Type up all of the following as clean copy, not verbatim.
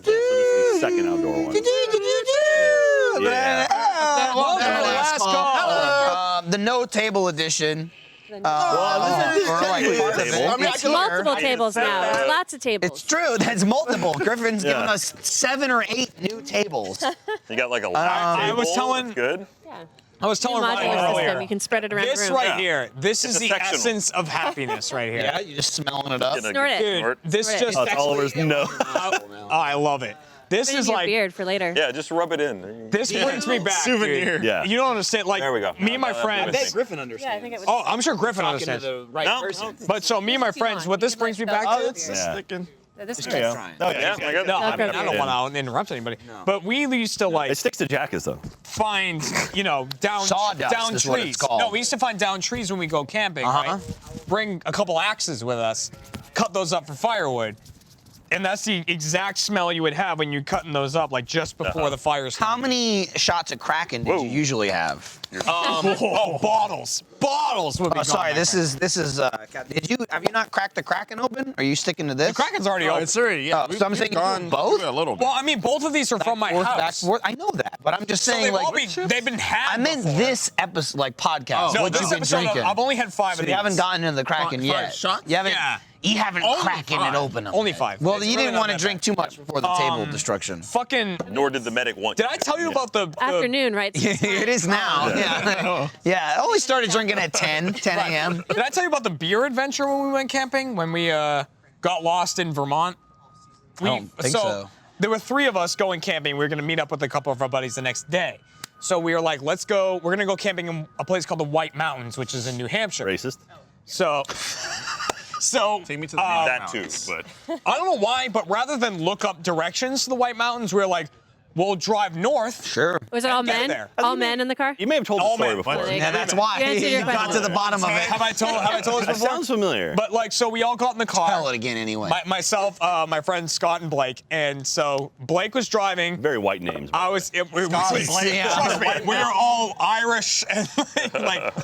This is the second outdoor one. Yeah. Last call. The no table edition. Well, this is technically a table. I mean, It's multiple tables now. It's lots of tables. It's true. That's multiple. Griffin's given us 7 or 8 new tables. You got like a lap table. I was telling- That's good. Yeah. I was telling Ryan Modular system. earlier. You can spread it around the This room. right Yeah. here, this is It's a the sectional. essence of happiness right here. Yeah, you just smelling it up. Get a Snort it. Dude, snort. this Snort it. just Oh, it's Oliver's no. Oh, I love it. This Put it in is your like beard for later. Yeah, just rub it in. this brings me back. Souvenir. Dude. Yeah. You don't understand. Like There we go. me and my Now that friends. makes sense. Griffin understands. Yeah, I think it was. Oh, I'm sure Griffin Talking to understands. the right No, person. But so me and my friends, what this brings me back to. Yeah. This is There you go. Trying. Oh, Yeah, yeah. he's I got No, it. I mean, I don't Yeah. want to interrupt anybody. But we used to like It sticks to jackets though. find, down Sawdust down is trees. what it's called. No, we used to find down trees when we go camping, Uh-huh. right? Bring a couple axes with us, cut those up for firewood. And that's the exact smell you would have when you're cutting those up, like just before the fire starts. How many shots of Kraken did Whoa. you usually have? Bottles. Bottles would be Oh, sorry. gone, This my is. Have you not cracked the Kraken open? Are you sticking to this? friend. Kraken's already Oh, open. it's already, yeah. Oh, so I'm saying you do both? A little bit. Well, I mean, both of these are from my Forth, back, house. forth. I know that, but I'm just So saying, they've all like, they've been had I meant before. this episode, like podcast. No, what this you've been episode, drinking. I've only had 5 So of you these. haven't gotten into the Kraken Five yet. shots? You haven't. Yeah. You haven't Only cracked it 5. and opened them. Only 5. Well, It's you really didn't not want to that drink bad. too much before the table destruction. Fucking. Nor did the medic want. Did I tell you about the Afternoon, right? It is now. Yeah. Yeah. I only started drinking at 10 a.m. Did I tell you about the beer adventure when we went camping? When we got lost in Vermont? I don't think so. There were 3 of us going camping. We were going to meet up with a couple of our buddies the next day. So we were like, let's go. We're going to go camping in a place called the White Mountains, which is in New Hampshire. Racist. So, Take me to the That too, mountains. but I don't know why, but rather than look up directions to the White Mountains, we were like, we'll drive north. Sure. Was it all Get men? there. All men in the car? you may have told the Oh, story man, before. what? Yeah, that's why You answered your you got to question. the bottom of it. Have I told this That before? sounds familiar. But like, so we all got in the car. Tell it again anyway. Myself, my friends Scott and Blake, and so Blake was driving. Very white names. I was. Blake, yeah. Trust me, we're all Irish, and like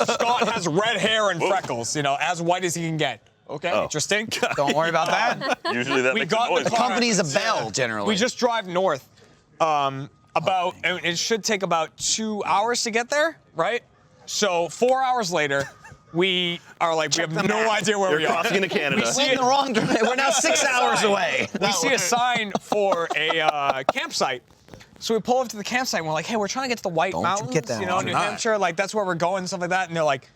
Scott has red hair and freckles, as white as he can get. Okay, Oh. interesting. Don't worry about that. Usually that We makes a got the noise. car. Company's a bell, generally. We just drive north. It should take about 2 hours to get there, right? So 4 hours later, we are like, we have the no map. idea where You're we are. crossing into Canada. We see We're in the wrong direction. We're now 6 hours away. We see a sign for a campsite. So we pull up to the campsite and we're like, hey, we're trying to get to the White Don't you Mountains, get that New on. Hampshire. Like, that's where we're going, stuff like that. And they're like,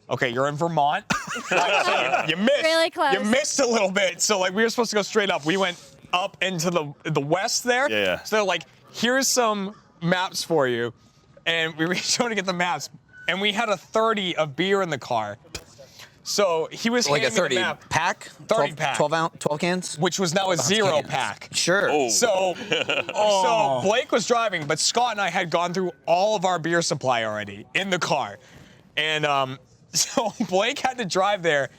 okay, you're in Vermont. Like, so you missed. Really close. You missed a little bit. So, like, we were supposed to go straight up. We went up into the west there. Yeah. So they're like, here's some maps for you. And we reached over to get the maps. And we had a 30 of beer in the car. So he was Like a handing me 30 the map, pack? 30 pack. 12 cans? which was now a 0 cans. pack. Sure. Oh. So Blake was driving, but Scott and I had gone through all of our beer supply already in the car. And so Blake had to drive there,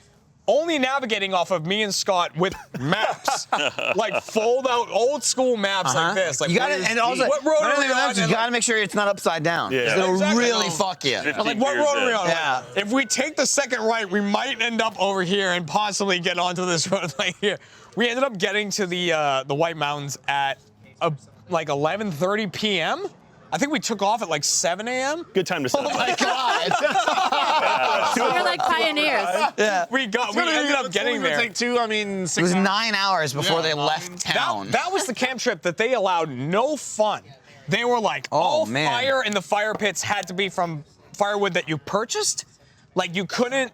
only navigating off of me and Scott with maps. Like fold out old school maps like this. Like You gotta, where's and also, what road one of are the we on? maps, you And, gotta make sure it's not upside down. Yeah. It'll Exactly. really fuck you. I'm like, what beers road are we in. on? Yeah. Like, if we take the second right, we might end up over here and possibly get onto this road like here. We ended up getting to the White Mountains at like 11:30 p.m. I think we took off at like 7 a.m. Good time to set up. You're like pioneers. We ended up getting there. Take 2, I mean, 6 It was hours. 9 hours before Yeah, they 9. left town. That was the camp trip that they allowed no fun. They were like, all man. fire in the fire pits had to be from firewood that you purchased. Like you couldn't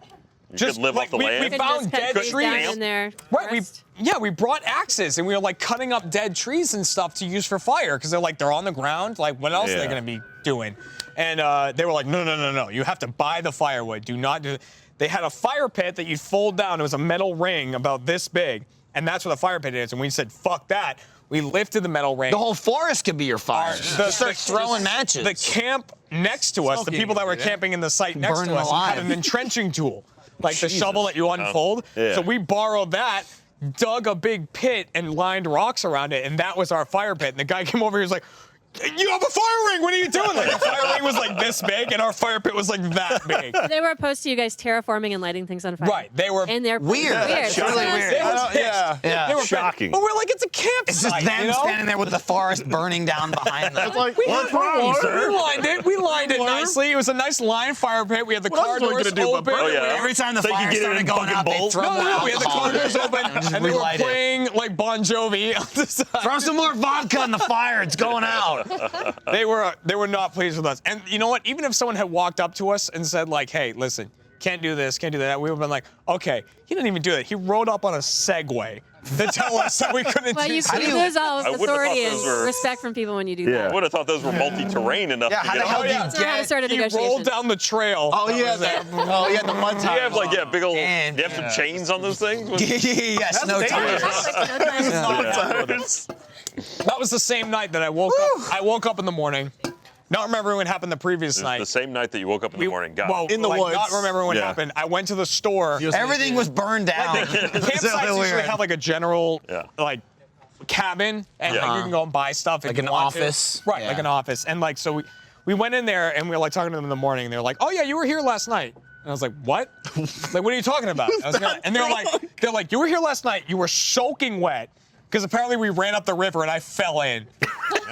just could live like off the we land? Couldn't found just cut dead trees trees. down in there. Right, Rest. we brought axes and we were like cutting up dead trees and stuff to use for fire because they're on the ground. Like what else are they Yeah. gonna be doing? And they were like, no, you have to buy the firewood. Do not do. They had a fire pit that you'd fold down. It was a metal ring about this big, and that's where the fire pit is. And we said, fuck that. We lifted the metal ring. The whole forest could be your fire. Start throwing matches. The camp next to us, the Smoking people that were area. camping in the site next Burn to them us, had alive. an entrenching tool, like the shovel that you unfold. Yeah. So we borrowed that, dug a big pit, and lined rocks around it, and that was our fire pit. And the guy came over, he was like, You have a fire ring. What are you doing? Like the fire ring was like this big, and our fire pit was like that big. They were opposed to you guys terraforming and lighting things on fire. Right. They were And they're Weird. Weird. It's really weird. They were pissed. Yeah. They were Shocking. But we're like, it's a campsite. It's just them you know? standing there with the forest burning down behind them. Like, What's wrong, sir? We lined it nicely. It was a nice line fire pit. We had the What car else was I doors gonna do but open. burn? Oh, yeah. Every time the So you fire can get it started in going fucking out, they bolt? throw No, more we had the car alcohol doors open, just and they were relight it. playing like Bon Jovi on the side. Throw some more vodka in the fire. It's going out. They were not pleased with us. And you know what? Even if someone had walked up to us and said like, "Hey, listen, can't do this, can't do that," we would have been like, "Okay." He didn't even do that. He rode up on a Segway to tell us that we couldn't Well, do you something. lose all I wouldn't have authority thought and those were- respect from people when you do I that. would have thought those were multi-terrain enough Yeah, to how get the hell on. do you yeah. That's not how to start a He negotiation. rolled down the trail. Oh, yeah. Oh, yeah, the mud Do you have like big old? And- Do you have some chains on those things? Yes, no dangerous. tires. That was the same night that I woke up. I woke up in the morning, not remembering what happened the previous night. The same night that you woke up in the morning. God. Well, In the like, woods. not remembering what Yeah. happened. I went to the store. Everything was burned down. Campsites usually have like a general Yeah. like cabin, and Yeah. like, you can go and buy stuff. if Like you an want to. office? Right, Yeah. like an office. And like so we went in there and we were like talking to them in the morning. And they were like, "Oh yeah, you were here last night." And I was like, "What? Like, what are you talking about?" I was gonna, and they're like, "You were here last night. You were soaking wet because apparently we ran up the river and I fell in."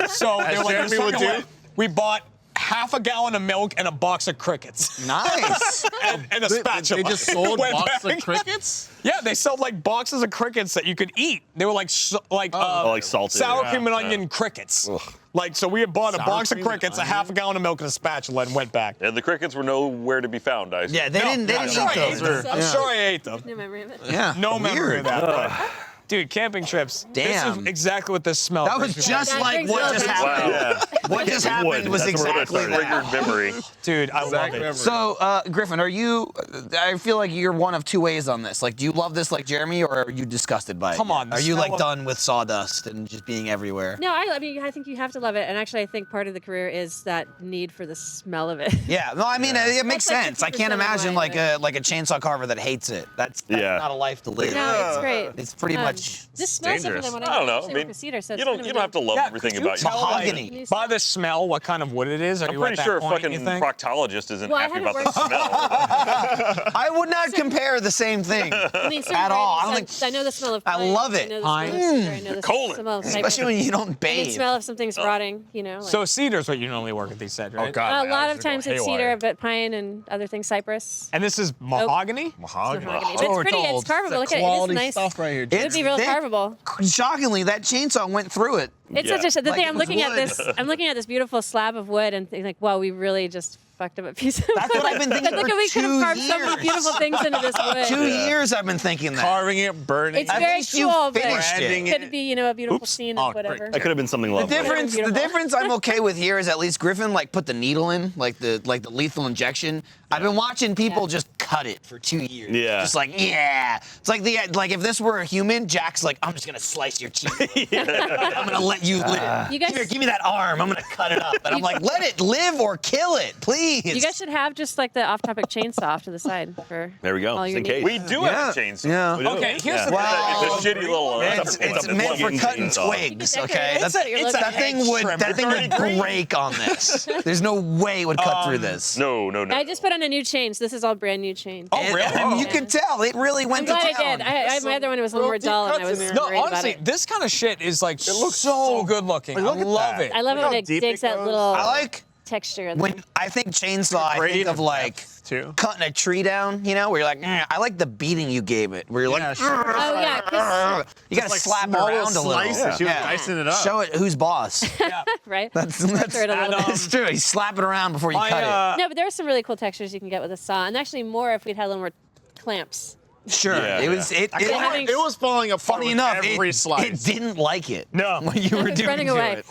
So they're like, Jeremy "You're would soaking do. wet." We bought half a gallon of milk and a box of crickets Nice. and a spatula. They just sold Went boxes back. of crickets? Yeah, they sold like boxes of crickets that you could eat. They were like like salted. sour Yeah. cream and onion crickets. Like so, we had bought a Sour box of cream and crickets, a onion? half a gallon of milk, and a spatula, and went back. And the crickets were nowhere to be found, I assume. Yeah, they didn't I'm eat sure I ate those. them. I'm sure I ate them. No memory of it. Yeah. No memory Weird. of that. but- Dude, camping trips. This Damn. is exactly what this smelled. That was brings me just That like brings what it just up. happened. Yeah. What just happened was That's where it exactly triggered that. memory. back. Dude, I love it. So, Griffin, are you? I feel like you're one of two ways on this. Like, do you love this like Jeremy, or are you disgusted by it? Come on, the Are you like smell of- done with sawdust and just being everywhere? No, I mean, I think you have to love it. And actually, I think part of the career is that need for the smell of it. Yeah, no, I mean it makes That's like sense. I can't 50% of imagine why like I a chainsaw carver that hates it. That's Yeah. not a life to live. No, it's great. It's pretty much This smells different dangerous. than what I don't know. actually I mean, work with cedar, so you it's don't kind you of don't have to love Yeah, everything could you about tell, you. Mahogany. Like, by the smell what kind of wood it is? Are I'm you pretty at that sure a point, fucking you think? proctologist isn't Well, I happy haven't about the worked- smell. I would not compare the same thing. I mean, At all. I don't I know the smell of I pine. love it. I know the smell of cedar. I know the Colon. smell of cypress. Especially when you don't I can bathe. smell if something's rotting, you know. Like, So cedar's what you normally work at, they said, right? Oh, God. a lot of times it's cedar, but pine and other things, cypress. And this is mahogany? Mahogany. Mahogany. But So we're it's pretty. told. It's carvable. Look at it. It Quality is nice. stuff right here. It would be real thick. carvable. Shockingly, that chainsaw went through it. It's Yeah. such a the Like thing. it I'm was looking at wood. this. I'm looking at this beautiful slab of wood and think like, wow, we really just fucked up a piece of That's wood. what I've been thinking But look, for we could have 2 carved so many years. beautiful things into this wood. 2 years I've been thinking that. Carving it, burning It's At very least you cool, but finished Branding it. could be, you know, a beautiful Oops. scene Oh, of whatever. great. That could have been something The lovely. difference, the Beautiful. difference I'm okay with here is at least Griffin like put the needle in, like the lethal injection. I've been watching people Yeah. just cut it for 2 years. Yeah. Just like it's like if this were a human, Jack's like, I'm just gonna slice your cheek. I'm gonna let you live. You guys- Here, give me that arm. I'm gonna cut it up. And I'm like, let it live or kill it, please. You guys should have just like the off-topic chainsaw off to the side for. There we go. all Just your in case. needs. We do Yeah. have a chainsaw. Yeah. We do. Okay, here's the Well, It's a shitty little. It's meant for cutting twigs, okay? It's a- it's a that thing hedge would trimmer. that thing would break on this. There's no way it would cut through this. No. I just put on a new chain, so this is all brand new chain. Oh, really? And you could tell it really I'm went to glad town. I did. My other one was a little more dull, and I was No, worried about honestly, it. this kind of shit is like so good looking. I look at love that. it. I love it Look when how it deep digs it that goes. little I like texture. of when the- I think chainsaw. I think of like too. cutting a tree down. You know, where you're like, I like the beating you gave it. Where you're like, Yeah, sure. Oh yeah, 'cause- you gotta Like slap it small around a little. slices. She was dicing it up. Show it who's boss. right. That's Stir it a little bit. that's true. You slap it around before you cut it. No, but there are some really cool textures you can get with a saw, and actually more if we'd had a little more clamps. Sure. Yeah, it was. It having- It was falling apart funny with enough. every It slice. didn't like it. No. When you were It's doing running to away. it.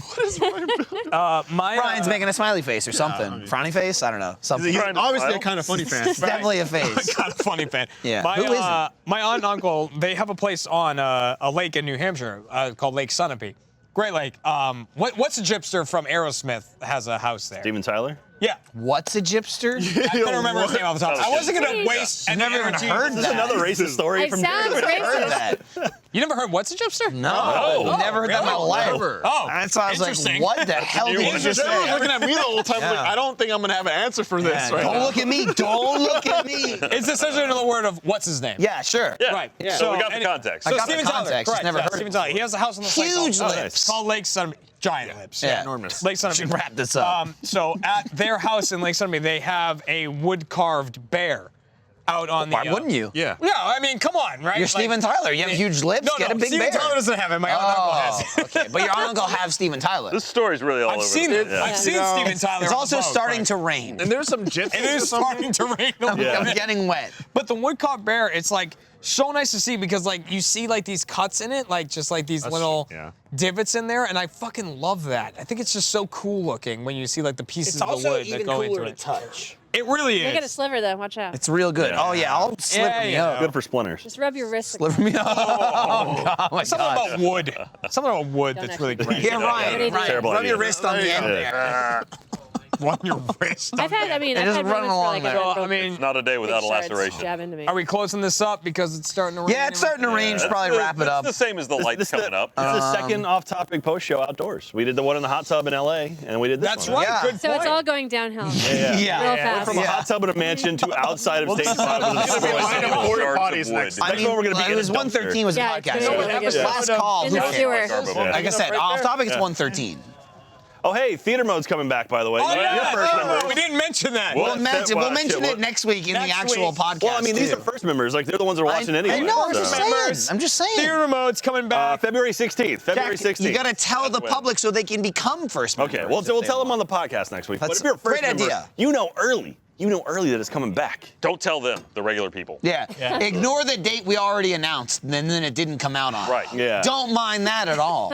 My Brian's making a smiley face or something. Frowny face? I don't know. Something. He's Trying to obviously smile. a kind of funny fan. It's definitely a face. kind of funny fan. Yeah. My, Who isn't? my aunt and uncle, they have a place on a lake in New Hampshire called Lake Sunapee. Great lake. What's a gypster from Aerosmith has a house there? Steven Tyler? Yeah. What's a gypster? I couldn't remember his name off the top. I wasn't going to waste any never even energy. heard Is this that. another racist story It from sounds Jeremy? Heard racist. that. You never heard What's a Chipster? No, never heard that in my really? life. Never. Oh, That's why I was like, interesting. what the hell did you just Just say? looking at me the whole time. Like, Yeah. I don't think I'm gonna have an answer for this Yeah, right don't now. look at me. Don't look at me. It's essentially another word of what's his name. Yeah, sure. Yeah. Right. Yeah. So we got the any- context. I So got the Steven Tyler, context, just correct, never yeah, heard of Steven him. Tyler. He has a house on the site Huge called, lips. called Lake Sunapee. Giant lips. Yeah. Enormous. Lake Sunapee. Should wrap this up. So at their house in Lake Sunapee, they have a wood-carved bear out on the. Why wouldn't you? Yeah. Yeah, I mean, come on, right? You're Like- Steven Tyler. You have huge lips. No, Get no, a big Steven bear. Tyler doesn't have it. My own uncle has it. Okay, but your uncle have Steven Tyler. This story's really all I've over seen the it. place. I've seen Steven Tyler. It's on also the boat, starting but to rain. And there's some gypsies. It is starting to rain a little I'm bit. getting wet. But the woodcock bear, it's like so nice to see because like you see like these cuts in it, like just like these little yeah. divots in there, and I fucking love that. I think it's just so cool looking when you see like the pieces It's of the also wood that even go into cooler to it. touch. It really Look at a is. sliver though. Watch out. It's real good. Oh yeah, I'll slip Yeah, me yeah. up. Good for splinters. Just rub your wrist. Slip me up. Oh god, my Something god. about wood. Something about wood Don't that's really actually- great. Yeah, Ryan. Terrible Ryan, rub idea. your wrist on the end Yeah. there. Run your wrist. I've had. I mean, It I've just had run moments where along like there. So, I broke mean, Not a day without a big shards laceration. jab into me. are we closing this up because it's starting to rain? Yeah, it's starting to rain. Should probably wrap it up. It's the same as the lights coming up. It's the second off-topic post show outdoors. We did the one in the hot tub in LA, and we did this That's one. right. Yeah. Good So point. it's all going downhill. Yeah. Yeah. Real fast. From a hot tub in a mansion to outside of state side with a It's gonna be a destroyed line of city. porta Shards of potties wood. next. I Next mean, one we're gonna be it in was a 113 was the Yeah, it's podcast. gonna So be really good. last call. In the who cares? sewer. Like I said, off topic, it's 113. Oh, hey, theater mode's coming back, by the way. Oh, yeah. You're first Oh, member. we didn't mention that. What? We'll mention What? it next week in the Next actual week. podcast. Well, I mean, these too. are first members. Like, they're the ones that are watching anyway. I know. I'm just so. saying. Members. I'm just saying. Theater remote's coming back. February 16th. February 16th. You got to tell the public so they can become first members. Okay, well, if we'll they tell them on want. the podcast next week. But That's if you're a first great member, idea. you know early. You know early that it's coming back. Don't tell them, the regular people. Yeah. Ignore the date we already announced, and then it didn't come out on. Right. Yeah. Don't mind that at all.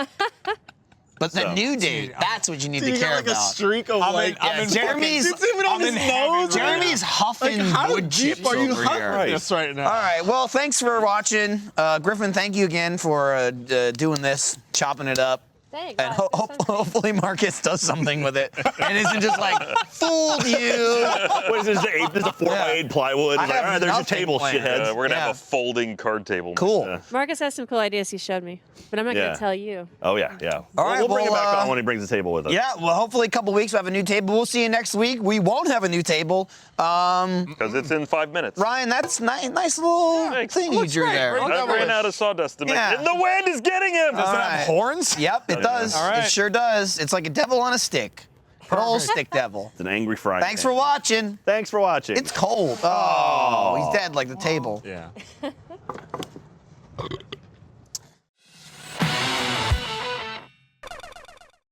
But the So- new date, that's what you need to You care got like a about. streak of like. I'm in Jeremy's- It's even on I'm his in heaven nose. right Jeremy's huffing How wood deep chips are you over here. huffing this right now? All right. Well, thanks for watching. Griffin, thank you again for doing this, chopping it up. Thanks. And Wow, that sounds great. hopefully Marcus does something with it and isn't just like, fooled you. What is this? This is a 4x8 plywood. I It's like, have all right, there's your nothing table, planned. shitheads. We're going to Yeah. have a folding card table. Cool. Yeah. Marcus has some cool ideas he showed me, but I'm not Yeah. going to tell you. Oh, yeah, yeah. All right, we'll bring it well, back on when he brings the table with us. Yeah, well, hopefully a couple weeks we'll have a new table. We'll see you next week. We won't have a new table. Because it's in 5 minutes. Ryan, that's nice little Thanks. thing you Looks drew great. there. I ran out of sawdust to make Yeah. it. And the wind is getting him. Does it All have right. horns? Yep, it does. All right. It sure does. It's like a devil on a stick. An old stick devil. It's an angry Friday. Thanks for watching. Thanks for watching. It's cold. Oh, he's dead like the table. Yeah.